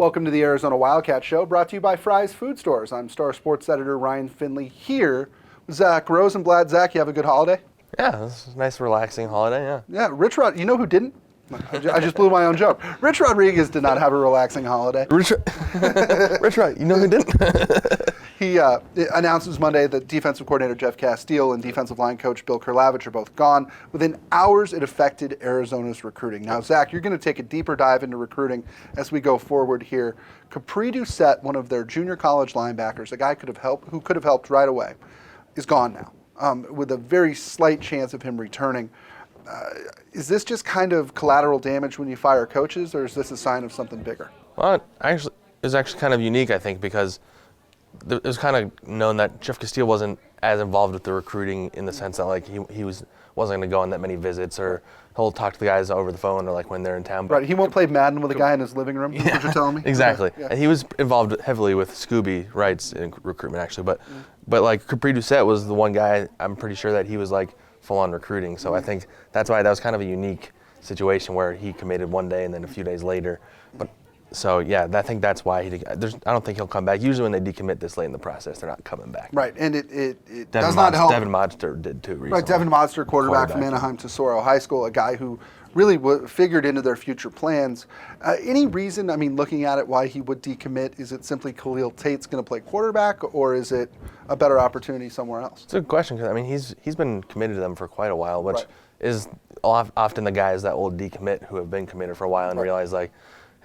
Welcome to the Arizona Wildcat Show, brought to you by Fry's Food Stores. I'm Star Sports editor Ryan Finley here with Zach Rosenblatt. Zach, you have a good holiday? Yeah, it was a nice, relaxing holiday, yeah. Yeah, RichRod, you know who didn't? I just blew my own joke. Rich Rodriguez did not have a relaxing holiday. RichRod, you know who didn't? He announces Monday that defensive coordinator Jeff Castile and defensive line coach Bill Kurlavich are both gone. Within hours, it affected Arizona's recruiting. Now, Zach, you're going to take a deeper dive into recruiting as we go forward here. Capri Doucette, one of their junior college linebackers, a guy who could have helped right away, is gone now, with a very slight chance of him returning. Is this just kind of collateral damage when you fire coaches, or is this a sign of something bigger? Well, it was actually kind of unique, I think, because it was kind of known that Jeff Castile wasn't as involved with the recruiting in the sense that like he wasn't going to go on that many visits, or he'll talk to the guys over the phone or like when they're in town. Right, he won't play Madden with a guy in his living room, is what you're telling me? Exactly. Okay, yeah. And he was involved heavily with Scooby Wrights in recruitment, actually. But like Capri Doucette was the one guy, I'm pretty sure that he was like full-on recruiting. So I think that's why that was kind of a unique situation where he committed one day and then a few days later. But so yeah, I think that's why I don't think he'll come back. Usually when they decommit this late in the process, they're not coming back. Right, and it does not help. Devin Modster did too recently. Right, Devin Modster, quarterback from Anaheim Tesoro High School, a guy who really figured into their future plans. Any reason, I mean, looking at it, why he would decommit? Is it simply Khalil Tate's going to play quarterback, or is it a better opportunity somewhere else? It's a good question, because I mean, he's been committed to them for quite a while, which is often the guys that will decommit who have been committed for a while and realize like,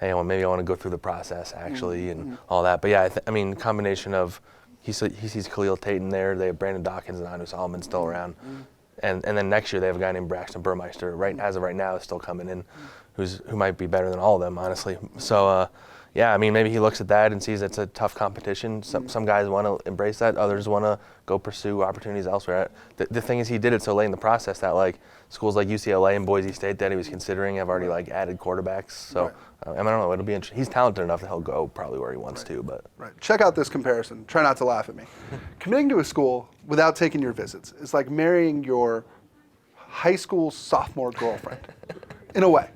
hey, well, maybe I want to go through the process actually and all that. But yeah, I mean, combination of he sees Khalil Tate in there. They have Brandon Dawkins and Anu Solomon still around. And then next year they have a guy named Braxton Burmeister. As of right now, is still coming in, who might be better than all of them, honestly. So yeah, I mean, maybe he looks at that and sees it's a tough competition. Some guys want to embrace that, others want to go pursue opportunities elsewhere. The thing is, he did it so late in the process that like schools like UCLA and Boise State that he was considering have already like added quarterbacks. So I don't know. It'll be interesting. He's talented enough that he'll go probably where he wants to. But check out this comparison. Try not to laugh at me. Committing to a school without taking your visits is like marrying your high school sophomore girlfriend, in a way.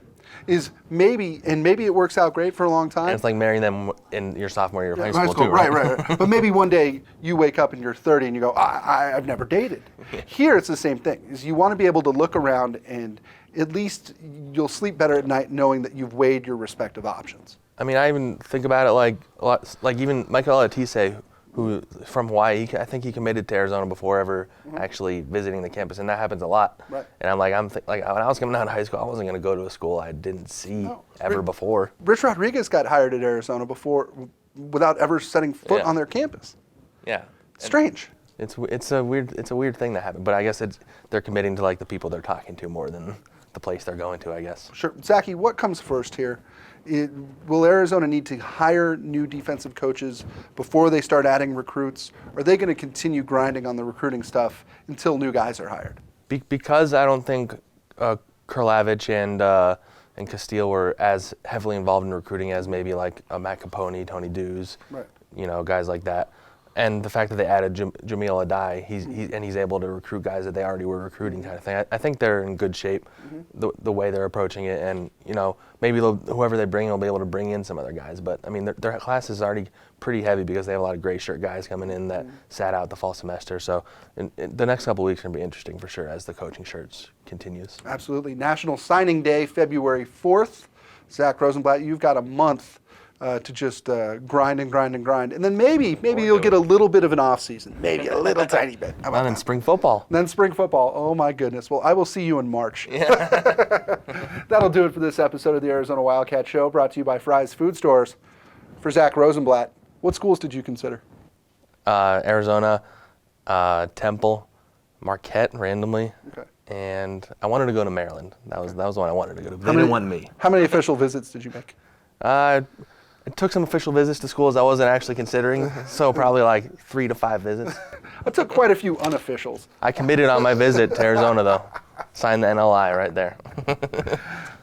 Maybe it works out great for a long time. And it's like marrying them in your sophomore year of high school too, right. But maybe one day you wake up and you're 30 and you go, I've never dated. Here it's the same thing. Is you want to be able to look around and at least you'll sleep better at night knowing that you've weighed your respective options. I mean, I even think about it like even Michael Alatise, who from Hawaii, I think he committed to Arizona before ever actually visiting the campus, and that happens a lot. Right. And I'm like, when I was coming out of high school, I wasn't going to go to a school I didn't see ever before. Rich Rodriguez got hired at Arizona before, without ever setting foot on their campus. Yeah. Strange. It's a weird thing that happened, but I guess they're committing to like the people they're talking to more than the place they're going to, I guess. Sure. Zachy, what comes first here? Will Arizona need to hire new defensive coaches before they start adding recruits? Or are they going to continue grinding on the recruiting stuff until new guys are hired? Because I don't think Kurlavich and Castile were as heavily involved in recruiting as maybe like Matt Capone, Tony Dews, guys like that. And the fact that they added Jamil Adai, he's able to recruit guys that they already were recruiting, kind of thing. I think they're in good shape, the way they're approaching it, and maybe whoever they bring will be able to bring in some other guys. But I mean, their class is already pretty heavy because they have a lot of gray shirt guys coming in that sat out the fall semester. So the next couple of weeks are going to be interesting for sure as the coaching search continues. Absolutely. National Signing Day, February 4th. Zach Rosenblatt, you've got a month to just grind and grind and grind. And then maybe you'll get a little bit of an off season. Maybe a little tiny bit. And then spring football. Then spring football. Oh my goodness. Well, I will see you in March. Yeah. That'll do it for this episode of the Arizona Wildcat Show, brought to you by Fry's Food Stores. For Zach Rosenblatt, what schools did you consider? Arizona, Temple, Marquette randomly. Okay. And I wanted to go to Maryland. That was the one I wanted to go to. They didn't want me. How many official visits did you make? I took some official visits to schools I wasn't actually considering, so probably like 3 to 5 visits. I took quite a few unofficials. I committed on my visit to Arizona, though. Signed the NLI right there.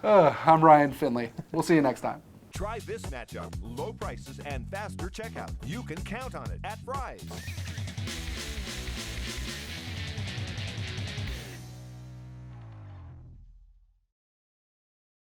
I'm Ryan Finley. We'll see you next time. Try this matchup. Low prices and faster checkout. You can count on it at Fry's.